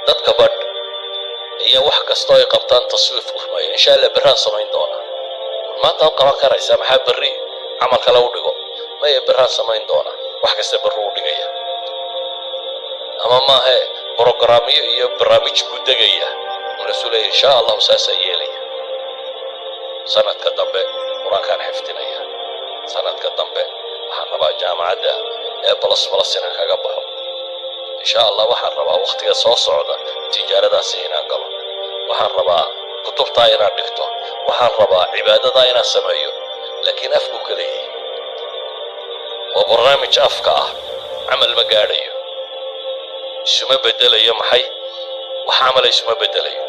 dadka badh iyo wax kastoo ay qabtaan taswiif u rumeeya insha Allah biraan samayn doona maanta oo qaban karaysa maxaa bari camal kale u dhigo ma ay biraan samayn doona wax kasta barru u dhigaya ama ma aha programyo iyo barnaamij ku degaya rasuulay insha Allah saasa yeelaya sanadka dambe quraankaan xifdinaya sanadka dambe waxaan rabaa jaamacadda ee plus inaan kaga baxo insha Allah waxaan rabaa waqtiga soo socda tijaaradaas inaan galo waxaan rabaa kutubta inaan dhigto waxaan rabaa cibaadada inaan sameeyo laakiin afku kaliya waa barnaamij afka ah amal ma gaadhayo isma bedelayo maxay wax amal isma bedelayo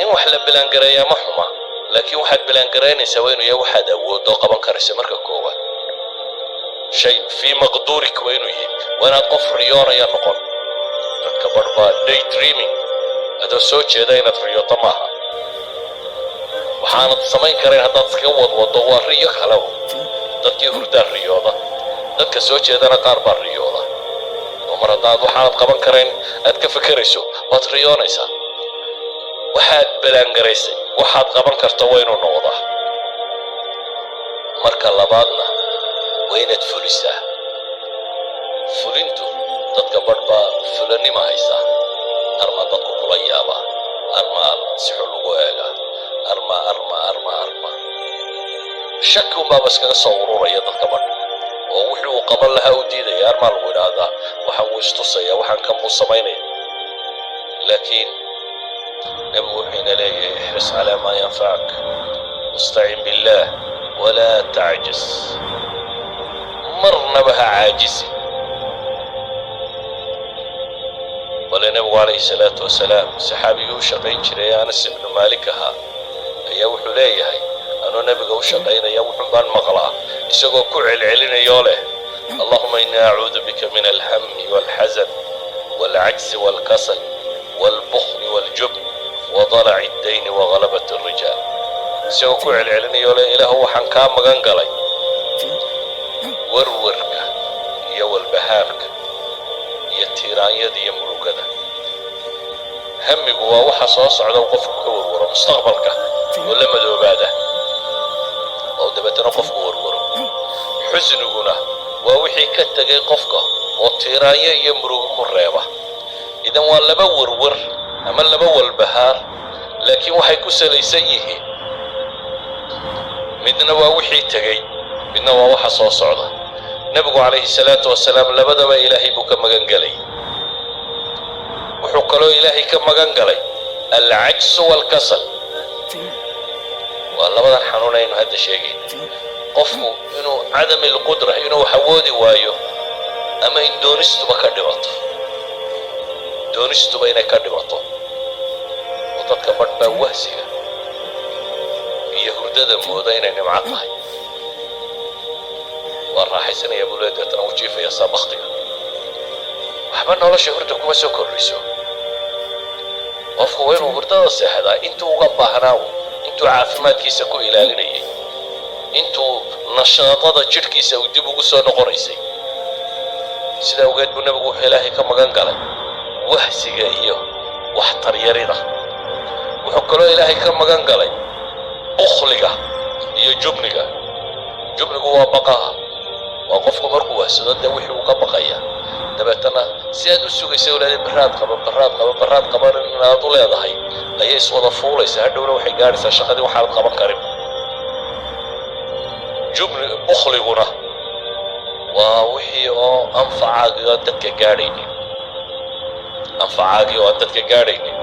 in wax la bilaan gareeyaa ma xuma laakiin waxaad bilaan gareynaysaa waa inuu yahay waxaad awooddo qaban karaysa marka koowaad shay fi maqduurik waa inuu yahay waa inaad qof riyoonaya noqon dadka barbaa day dreaming adoo soo jeeda inaad riyooto maaha waxaanad samayn karayn haddaad iska wadwado waa riyo kale dadkii hurdaa riyooda dadka soo jeedana qaar baa riyooda oo mar haddaad waxaanad qaban karayn aad ka fekerayso waad riyoonaysaa waxaad bilaan garaysay waxaad qaban karto waa inuu noqdaa marka labaadna waa inaad fulisaa fulintu dadka badhbaa fulanima haysaa arma dadku kula yaabaa arma si xun ugu eegaa arma shaki unbaa bas kaga soo ururaya dadka badh oo wixii uu qaban lahaa u diidaya armaa lagu idhaahdaa waxaan wuu istusaya waxaan kan buu samaynaya laakiin نبي حين لا يحرص على ما ينفعك واستعين بالله ولا تعجز مرنا بها عاجز ولا نبي عليه الصلاة والسلام صحابي وشقين شري أنس بن مالكها يا وحليه أنا نبي وشقين يا وحبان مغلا يسقوا كعل علينا يوله اللهم إني أعوذ بك من الهم والحزن والعجز والكسل والبخل والجبن وضلع الدين وغلبة الرجال سوكو علني ولا إله وحن كان مغان قلي ورورك يو البهارك يتيران يدي يمرو كذا همي قوا وحصاص على وقفك ورور مستقبلك ولا مدو بعده أو دبتنا قفك ورور حزن قنا ووحي كتغي قفك وتيران يمرو مريبة إذا ولا بورور أما اللي بول البهار لكن وحي كسليسان يهين midna waa wixii tagay midna waa waxa soo socda nabigu alayhi salaatu wasalaam labadaba ilaahay buu ka magan galay wuxuu kaloo ilaahay ka magan galay al-ajz wal kasal waa labadan xanuunaynu hadda sheegay qofku inuu cadam al-qudra inuu hawoodi waayo ama in doonistuba ka dhibato doonistuba inay ka dhibato dadka badhba wahsiga iyo hurdada mooda inay nimco tahay waa raaxaysanaya buleedeetana u jiifaya saabaktiga waxba nolosha hurda kuma soo kordhiso qofku waa inuu hurdada seexdaa intuu uga baahnaa intuu caafimaadkiisa ku ilaalinayay intuu nashaadada jidhkiisa uu dib ugu soo noqonaysay sidaa ogeed buu nabigu wuxuu ilaahay ka magan galay wahsiga iyo waxtar yarida wuxuu kaloo ilaahay ka magan galay bukhliga iyo jubniga waa baqaha waa qofku markuu wahsado dee wixii uu ka baqaya dabeetana si aad u sugaysa walaal baraad qaban inaad u leedahay ayay iswada fuulaysaa hadhowna waxay gaadhaysaa shaqadii waxaad qaban karin bukhliguna waa wixii oo anfacaagii oo dadka gaadhaynin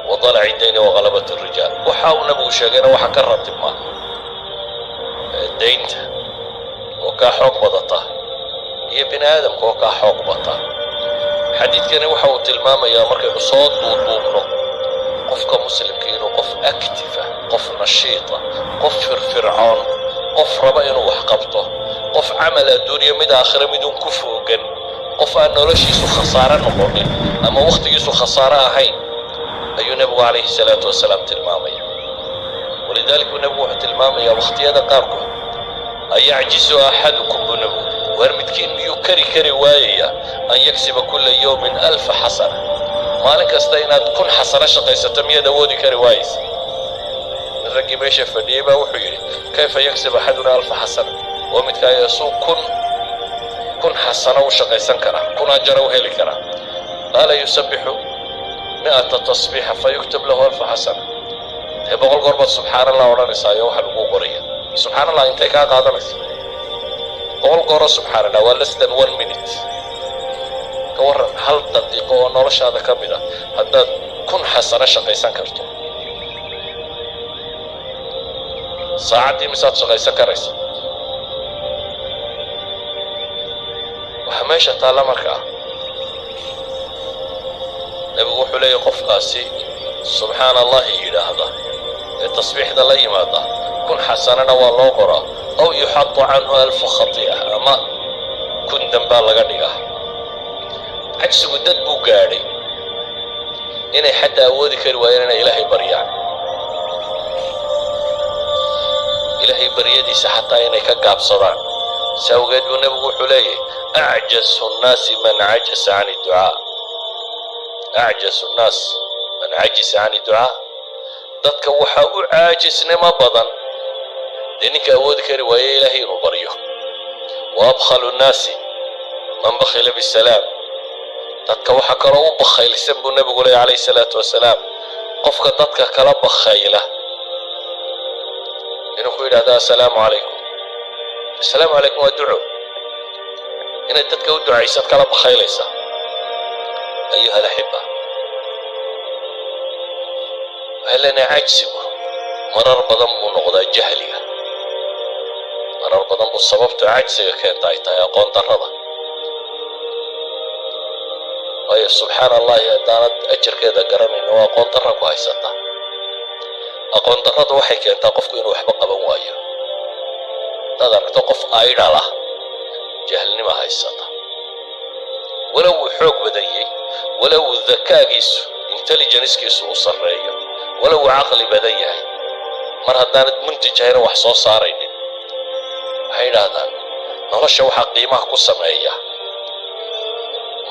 وضلع الدين وغلبة الرجال وحاول نبو شاقنا وحا كرتب ما الدين وكا حق بضطه هي بني آدم وكا حق بضطه حديث كان وحاول تلماما يا مركب صوت وضوبنه قفك مسلم كينو قف أكتفة قف نشيطة قف فرعون قف ربعين وحقبته قف عمل الدنيا مدى آخر مدون كفوقا قف أنه لشيسو خسارة نقوني أما وقت يسو خسارة هين أي نبي عليه الصلاة والسلام تلمامية ولذلك نبي تلمامية واختيار قاركم أيعجز أحدكم بنبوه وارمدكين يكري وايا أن يكسب كل يوم 1000 حسنة مالك استينا تكون حسنة شقيسة تمية دودي كروايس الرقي ميشة فديبة وحيري كيف يكسب أحدنا 1000 حسنة ومدك يسوق كن حسنة وشقيسا كرا كن أجر وهيلي كرا قال يسبح 100 تصبيحة فيكتب له 1000 حسنة يبقى قربة سبحان الله ولا نسايا وحلقوا قرية سبحان الله انت كا قادمس قول قرة سبحان الله less than 1 minute كور هل دقيقة ونولش هذا كمدا هذا كن حسنة شقيسان كرتو ساعتي مسات شقيسان كريس وحماشة تعالى مركا نبقوا حلي قف قاسي سبحان الله إلى هذا التصبيح ده لا يماده كن حسننا والله قرأ أو يحط عنه 1000 خطيئة أما كن دنبال لغنيقه عكس قدد بو قاري إني حتى أودي كرواينا إلهي بريان إلهي بريدي سحطا إني كقاب صدان سوقت ونبقو حليه أعجز الناس من عجز عن الدعاء أعجز الناس من عجز عن الدعاء dadka waxa u caajisnimo badan ninka awood kari waayay ilaahay inuu baryo waabkhalu nnaasi man bakhila bisalaam dadka waxa kale u bakhaylsan buu nabigu leeyahay alayhi salaatu wasalaam qofka dadka kala bakhayla inuu ku yiraahdo assalaamu calaykum wa duco inay dadka u ducaysad kala bakhaylaysa ayuha alahibba هلنا عجزه مرر بدن بنقضى جهلها مرر بدن بالسبب عجزه كانت عيتها يقون درضة أي سبحان الله دانت أجر كذا قرن إنه أقون درك وهيستا أقون درضة وحي كانت تقف كأنه وحبق بموايه تقدر تقف آير على جهلني ما هيستا ولو حوق بدني ولو الذكاء كيسو intelligence كيسو وصريه ولو عقلي بديه مر هدانت منتج هينا wax soo saaraynin waxay raadaan nolosha waxa qiimaha ku sameeya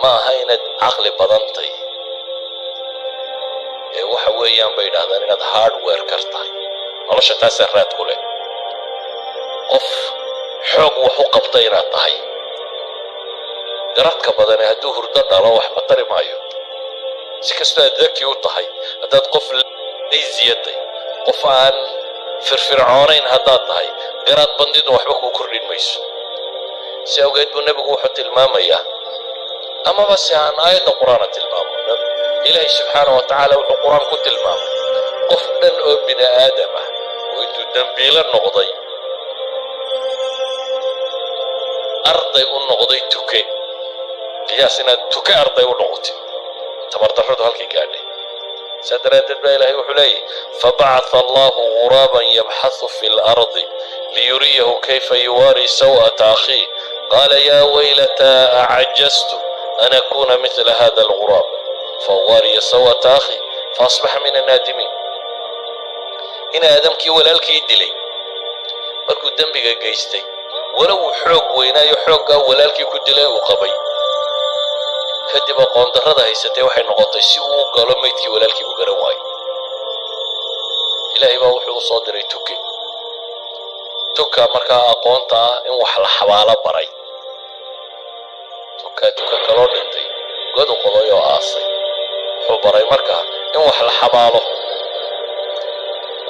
ma hayna aqli badantay ee waxa weeyaan bay raadaan inaad hardware kartaa nolosha taas raad ku leh qof xoog wax u qabtay inaad tahay garadka badan hadduu hurdo dhalo wax ma tari maayo si kastoo dadkii u tahay haddaad qof زيادة قفان فرعونين هداتهاي قرات بندين وحبك وكردين ميسو سيوغيد بالنبي وحط المامية أما بس عن آية القرآن المام إلهي سبحانه وتعالى والقرآن كنت المام قفنا ابن آدم ويدو دنبيل النقضي أرضي النقضي تكي قياسنا تكي أرضي النقضي تبرتفرد هالكي قاني سدرات الإلهي وحليه فبعث الله غرابا يبحث في الأرض ليريه كيف يواري سوءة أخيه قال يا ويلتى أعجزت أن أكون مثل هذا الغراب فواري سوءة أخي فأصبح من النادمين إن آدمك ولالك يدلي مركو دنبك قيستي ولو حوق وينا يحوق ولالك كدلي وقبي kadib aqoon darrada haysatay waxay noqotay si uu galo meydkii walaalkii u garan waayay ilaahay baa wuxuu soo diray tuka markaa aqoonta in wax la xabaalo baray tuka kaloo dhintay god u qoday oo aasay wuxuu baray markaa in wax la xabaalo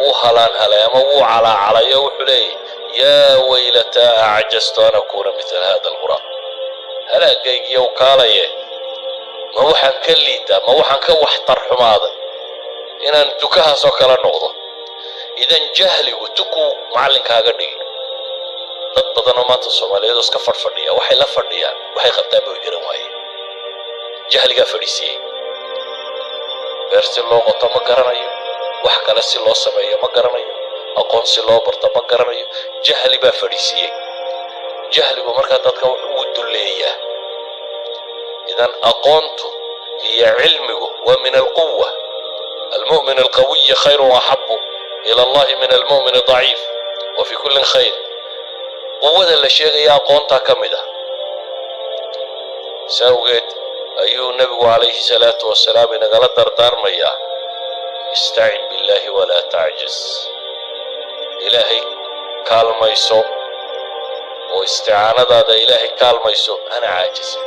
uu halay ama uu calaacalayo wuxuu leeyahay yaa waylata acajastu an akuuna mithla hada alghurab halaagaygiiyo kaalaye ما وحن كليتا ما وحن كوحتر حماضة إن تكها سكر النقطة إذا جهلي وتكو معلن كاغني ضد ما تصوم عليه دوس كفر فردية وحي لا فردية وحي خطاب وجرماي جهلي كفريسي برسل الله قطع ما قرنايو وحكى لسي الله سمايا ما قرنايو أقون سي الله برتا ما قرنايو جهلي بفريسي جهلي بمركز تتكو ودلية إذن أقونت هي علمه ومن القوة المؤمن القوي خير وأحب إلى الله من المؤمن الضعيف وفي كل خير قوة الأشياء هي أقونتها كمدة ساوغيت أيو النبي عليه الصلاة والسلام إن قال دردار ميا استعن بالله ولا تعجز إلهي كالميسو واستعانة هذا إلهي كالميسو أنا عاجز